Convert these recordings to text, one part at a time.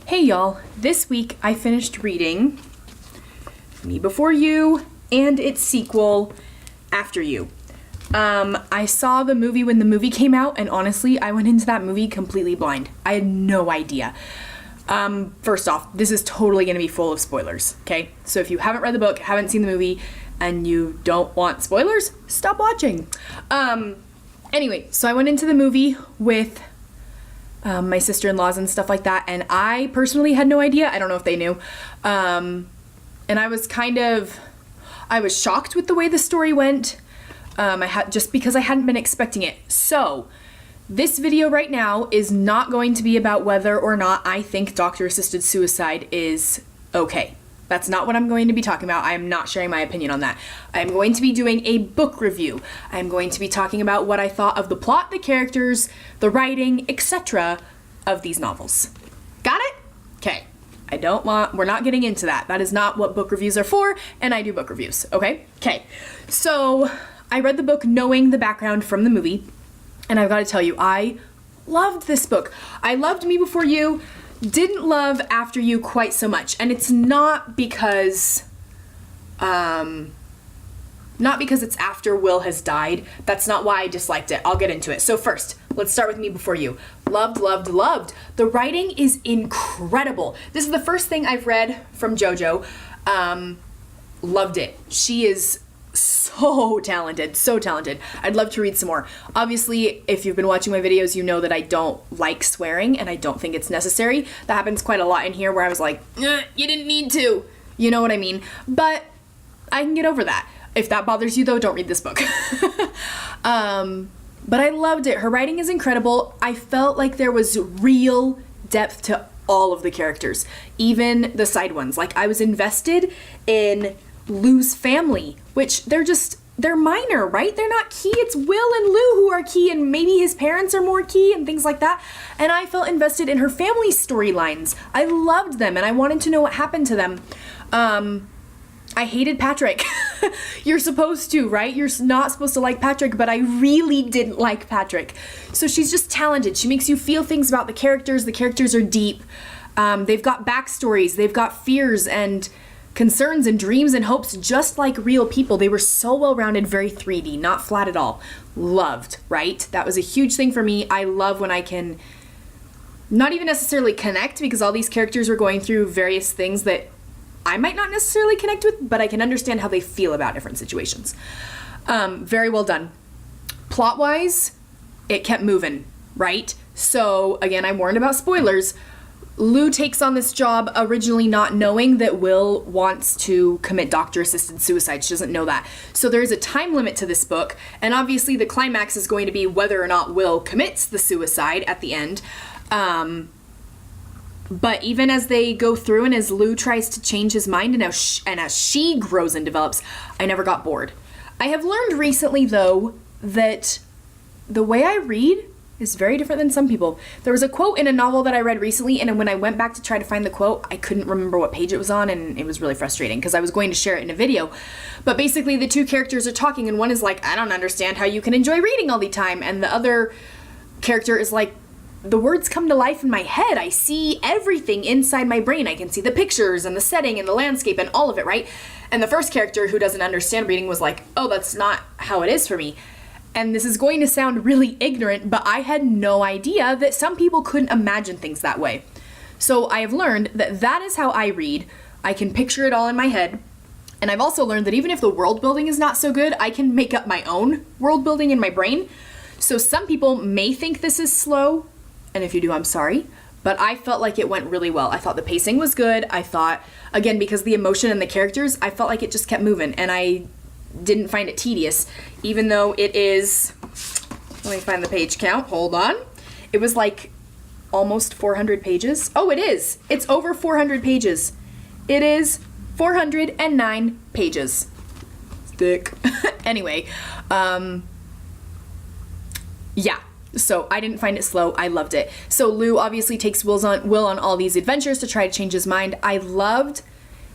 Hey y'all, this week I finished reading Me Before You and its sequel, After You. I saw the movie when the movie came out, and honestly, I went into that movie completely blind. I had no idea. First off, this is totally going to be full of spoilers, okay? So if you haven't read the book, haven't seen the movie, and you don't want spoilers, stop watching. Anyway, so I went into the movie with my sister-in-laws and stuff like that, and I personally had no idea. I don't know if they knew. And I was shocked with the way the story went. Just because I hadn't been expecting it. So, this video right now is not going to be about whether or not I think doctor-assisted suicide is okay. That's not what I'm going to be talking about. I am not sharing my opinion on that. I'm going to be doing a book review. I'm going to be talking about what I thought of the plot, the characters, the writing, etc. of these novels. Got it? Okay. We're not getting into that. That is not what book reviews are for, and I do book reviews, okay? Okay. So, I read the book knowing the background from the movie, and I've got to tell you, I loved this book. I loved Me Before You, didn't love After You quite so much, and it's not because it's after Will has died. That's not why I disliked it. I'll get into it. So first, let's start with Me Before You. Loved, loved, loved. The writing is incredible. This is the first thing I've read from JoJo. Loved it. She is so talented, so talented. I'd love to read some more. Obviously, if you've been watching my videos, you know that I don't like swearing and I don't think it's necessary. That happens quite a lot in here where I was like, you didn't need to. You know what I mean? But I can get over that. If that bothers you though, don't read this book. But I loved it. Her writing is incredible. I felt like there was real depth to all of the characters, even the side ones. Like I was invested in Lou's family, which they're minor, right? They're not key. It's Will and Lou who are key, and maybe his parents are more key and things like that. And I felt invested in her family storylines. I loved them and I wanted to know what happened to them. I hated Patrick. You're supposed to, right? You're not supposed to like Patrick, but I really didn't like Patrick. So she's just talented. She makes you feel things about the characters. The characters are deep. They've got backstories. They've got fears and concerns and dreams and hopes just like real people. They were so well-rounded, very 3D, not flat at all. Loved, right? That was a huge thing for me. I love when I can not even necessarily connect, because all these characters are going through various things that I might not necessarily connect with, but I can understand how they feel about different situations. Very well done. Plot-wise, it kept moving, right? So, again, I warned about spoilers. Lou takes on this job originally not knowing that Will wants to commit doctor-assisted suicide. She doesn't know that. So there's a time limit to this book, and obviously the climax is going to be whether or not Will commits the suicide at the end. But even as they go through and as Lou tries to change his mind and as she grows and develops, I never got bored. I have learned recently, though, that the way I read is very different than some people. There was a quote in a novel that I read recently, and when I went back to try to find the quote, I couldn't remember what page it was on, and it was really frustrating because I was going to share it in a video. But basically, the two characters are talking, and one is like, I don't understand how you can enjoy reading all the time, and the other character is like, the words come to life in my head. I see everything inside my brain. I can see the pictures and the setting and the landscape and all of it, right? And the first character who doesn't understand reading was like, oh, that's not how it is for me. And this is going to sound really ignorant, but I had no idea that some people couldn't imagine things that way. So I have learned that that is how I read. I can picture it all in my head. And I've also learned that even if the world building is not so good, I can make up my own world building in my brain. So some people may think this is slow, and if you do, I'm sorry, but I felt like it went really well. I thought the pacing was good. I thought, again, because the emotion and the characters, I felt like it just kept moving, and I didn't find it tedious, even though it is, let me find the page count, hold on. It was like almost 400 pages. Oh, it is. It's over 400 pages. It is 409 pages. Thick. Anyway, yeah. So I didn't find it slow. I loved it. So Lou obviously takes Will on all these adventures to try to change his mind. I loved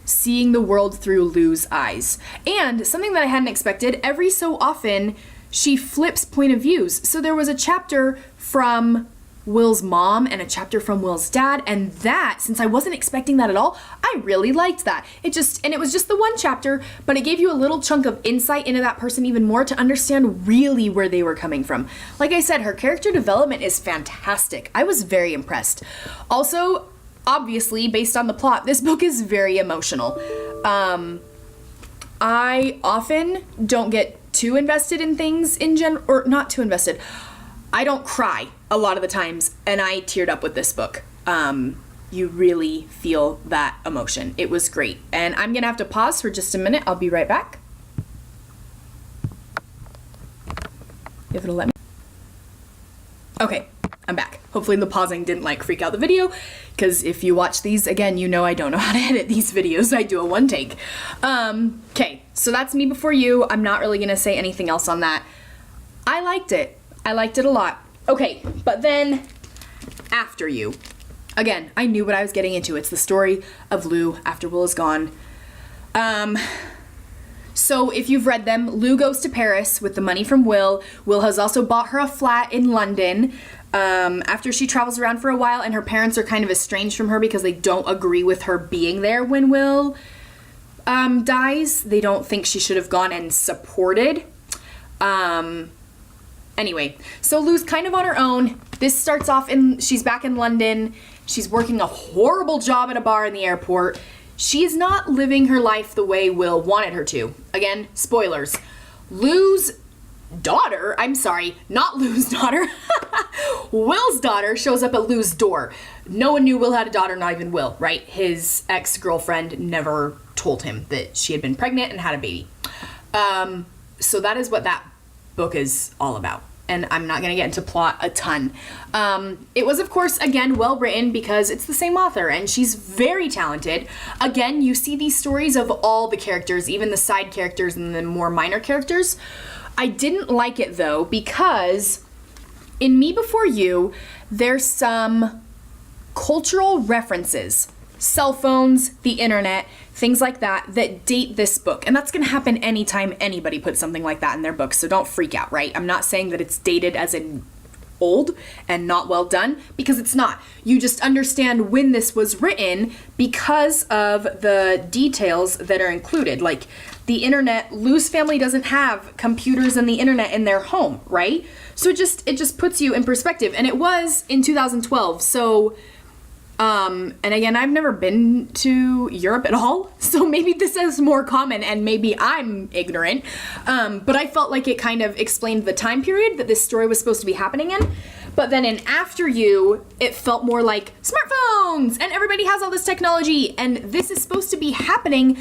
seeing the world through Lou's eyes. And something that I hadn't expected, every so often she flips point of views. So there was a chapter from Will's mom and a chapter from Will's dad, and that, since I wasn't expecting that at all, I really liked that. It was just the one chapter, but it gave you a little chunk of insight into that person even more to understand really where they were coming from. Like I said, her character development is fantastic. I was very impressed. Also, obviously, based on the plot, this book is very emotional. I often don't get too invested in things in general, or not too invested. I don't cry a lot of the times, and I teared up with this book. You really feel that emotion. It was great. And I'm gonna have to pause for just a minute. I'll be right back. If it'll let me. Okay, I'm back. Hopefully the pausing didn't like freak out the video, because if you watch these, again, you know I don't know how to edit these videos. I do a one take. Okay, so that's Me Before You. I'm not really gonna say anything else on that. I liked it. I liked it a lot. Okay, but then After You. Again, I knew what I was getting into. It's the story of Lou after Will is gone. So if you've read them, Lou goes to Paris with the money from Will. Will has also bought her a flat in London. After she travels around for a while, and her parents are kind of estranged from her because they don't agree with her being there when Will dies. They don't think she should have gone and supported. Anyway, so Lou's kind of on her own. This starts off she's back in London. She's working a horrible job at a bar in the airport. She's not living her life the way Will wanted her to. Again, spoilers. Lou's daughter, I'm sorry, not Lou's daughter, Will's daughter shows up at Lou's door. No one knew Will had a daughter, not even Will, right? His ex-girlfriend never told him that she had been pregnant and had a baby. So that is what that book is all about, and I'm not gonna get into plot a ton. It was, of course, again, well written because it's the same author and she's very talented. Again, you see these stories of all the characters, even the side characters and the more minor characters. I didn't like it though because in Me Before You, there's some cultural references, cell phones, the internet, things like that date this book. And that's gonna happen anytime anybody puts something like that in their book, so don't freak out, right? I'm not saying that it's dated as in old and not well done, because it's not. You just understand when this was written because of the details that are included. Like the internet, Lou's family doesn't have computers and the internet in their home, right? So it just puts you in perspective. And it was in 2012, so and again, I've never been to Europe at all, so maybe this is more common and maybe I'm ignorant, but I felt like it kind of explained the time period that this story was supposed to be happening in. But then in After You, it felt more like smartphones and everybody has all this technology, and this is supposed to be happening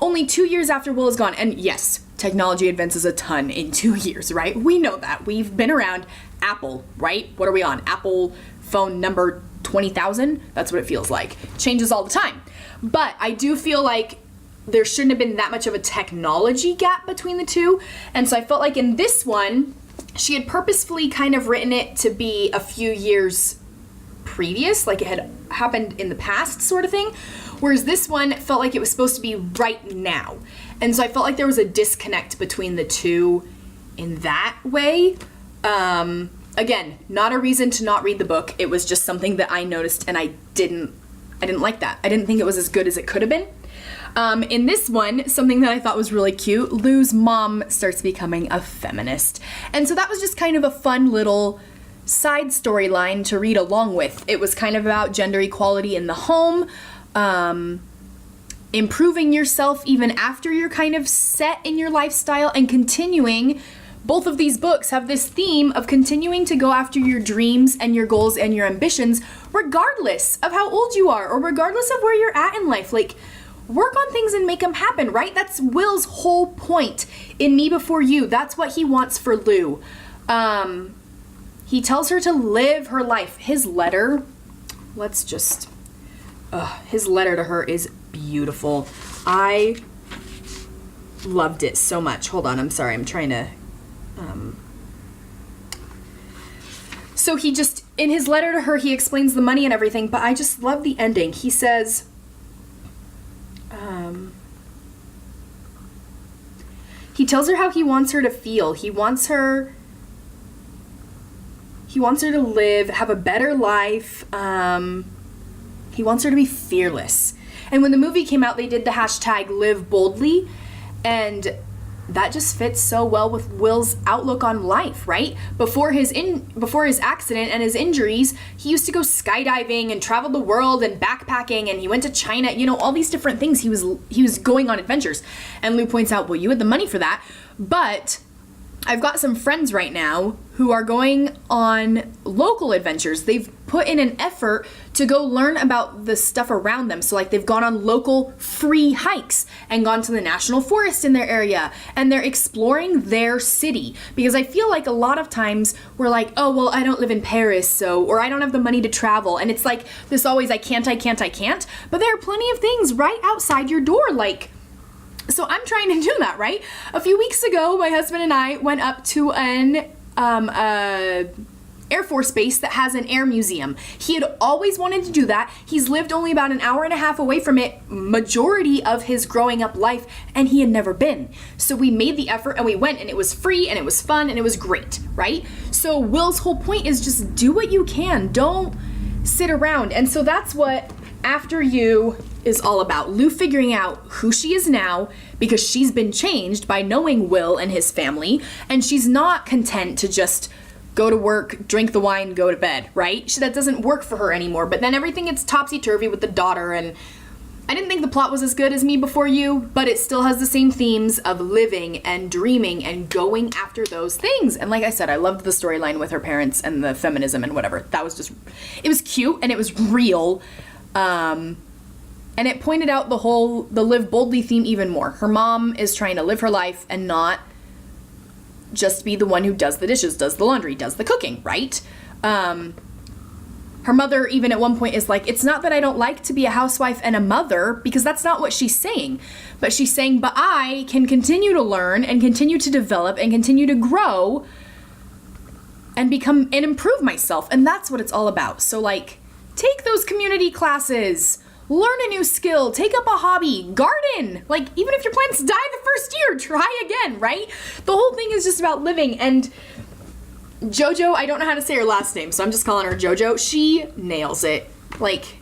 only 2 years after Will is gone. And yes, technology advances a ton in 2 years, right? We know that. We've been around. Apple, right? What are we on? Apple phone number 20,000? That's what it feels like. Changes all the time. But I do feel like there shouldn't have been that much of a technology gap between the two. And so I felt like in this one, she had purposefully kind of written it to be a few years previous, like it had happened in the past sort of thing. Whereas this one felt like it was supposed to be right now. And so I felt like there was a disconnect between the two in that way. Again, not a reason to not read the book. It was just something that I noticed and I didn't like that. I didn't think it was as good as it could have been. In this one, something that I thought was really cute, Lou's mom starts becoming a feminist. And so that was just kind of a fun little side storyline to read along with. It was kind of about gender equality in the home, improving yourself even after you're kind of set in your lifestyle, and continuing. Both of these books have this theme of continuing to go after your dreams and your goals and your ambitions, regardless of how old you are or regardless of where you're at in life. Like, work on things and make them happen, right? That's Will's whole point in Me Before You. That's what he wants for Lou. He tells her to live her life. His letter, his letter to her is beautiful. I loved it so much. Hold on, I'm sorry, I'm trying to... So he just, in his letter to her, he explains the money and everything, but I just love the ending. He says, he tells her how he wants her to feel. He wants her He wants her to live, have a better life. He wants her to be fearless. And when the movie came out, they did the hashtag Live Boldly, and that just fits so well with Will's outlook on life, right? Before his accident and his injuries, he used to go skydiving and travel the world and backpacking, and he went to China, you know, all these different things. He was going on adventures. And Lou points out, well, you had the money for that, but I've got some friends right now who are going on local adventures. They've put in an effort to go learn about the stuff around them. So like they've gone on local free hikes and gone to the national forest in their area, and they're exploring their city. Because I feel like a lot of times we're like, oh, well, I don't live in Paris, or I don't have the money to travel. And it's like this always, I can't. But there are plenty of things right outside your door, like, so I'm trying to do that, right? A few weeks ago, my husband and I went up to an Air Force base that has an air museum. He had always wanted to do that. He's lived only about an hour and a half away from it majority of his growing up life, and he had never been. So we made the effort and we went, and it was free and it was fun and it was great, right? So Will's whole point is just do what you can. Don't sit around. And so that's what After You is all about. Lou figuring out who she is now because she's been changed by knowing Will and his family, and she's not content to just go to work, drink the wine, go to bed, right? That doesn't work for her anymore. But then everything gets topsy-turvy with the daughter, and I didn't think the plot was as good as Me Before You, but it still has the same themes of living and dreaming and going after those things. And like I said, I loved the storyline with her parents and the feminism and whatever. That was just, it was cute and it was real. And it pointed out the Live Boldly theme even more. Her mom is trying to live her life and not just be the one who does the dishes, does the laundry, does the cooking, right? Her mother even at one point is like, it's not that I don't like to be a housewife and a mother, because that's not what she's saying. But she's saying, but I can continue to learn and continue to develop and continue to grow and become and improve myself. And that's what it's all about. So like, take those community classes, learn a new skill, take up a hobby, garden. Like, even if your plants die the first year, try again, right? The whole thing is just about living. And JoJo, I don't know how to say her last name, so I'm just calling her JoJo. She nails it. Like,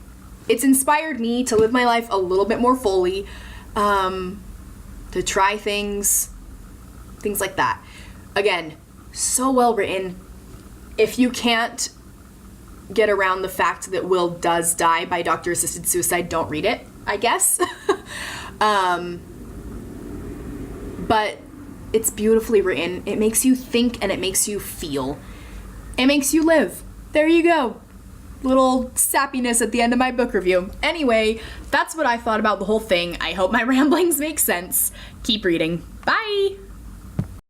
it's inspired me to live my life a little bit more fully, to try things like that. Again, so well written. If you can't get around the fact that Will does die by doctor-assisted suicide, don't read it, I guess. But it's beautifully written. It makes you think and it makes you feel. It makes you live. There you go. Little sappiness at the end of my book review. Anyway, that's what I thought about the whole thing. I hope my ramblings make sense. Keep reading. Bye!